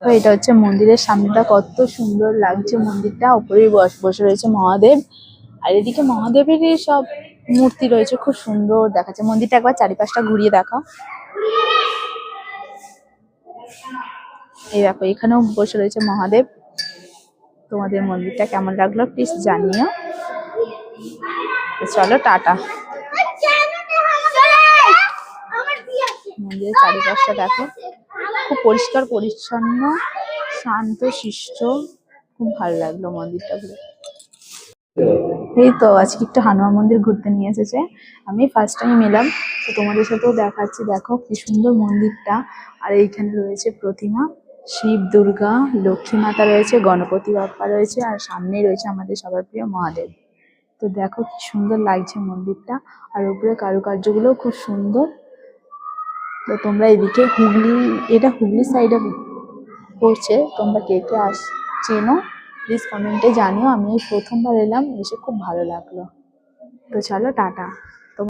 তো এটা হচ্ছে মন্দিরের সামনেটা, কত সুন্দর লাগছে মন্দিরটা। উপরেই বসে রয়েছে মহাদেব, আর এদিকে মহাদেবেরই সব মূর্তি রয়েছে, খুব সুন্দর দেখাচ্ছে মন্দিরটা। একবার চারিপাশটা ঘুরিয়ে দেখাও। এই দেখো এখানেও বসে রয়েছে মহাদেব। তোমাদের মন্দিরটা কেমন লাগলো প্লিজ জানিও। চলো টাটা। মন্দিরের চারিপাশটা দেখো, খুব পরিষ্কার পরিচ্ছন্ন, শান্ত শিষ্ট, খুব ভালো লাগলো মন্দিরটা ঘুরে। এই তো আজকে একটু হনুমান মন্দির ঘুরতে নিয়ে এসেছে, আমি ফার্স্ট টাইম এলাম, তো তোমাদের সাথেও দেখাচ্ছি। দেখো কি সুন্দর মন্দিরটা। আর এইখানে রয়েছে প্রতিমা, শিব, দুর্গা, লক্ষ্মী মাতা রয়েছে, গণপতি বাপ্পা রয়েছে, আর সামনেই রয়েছে আমাদের সবার প্রিয় মহাদেব। তো দেখো কি সুন্দর লাগছে মন্দিরটা, আর উপরে কারুকার্যগুলো খুব সুন্দর। তো তোমরা এদিকে হুগলি, এটা হুগলি সাইডে পড়ছে, তোমরা কে কে চেনো প্লিজ কমেন্টে জানিও। আমি এই প্রথমবার এলাম, এসে খুব ভালো লাগলো। তো চলো টাটা।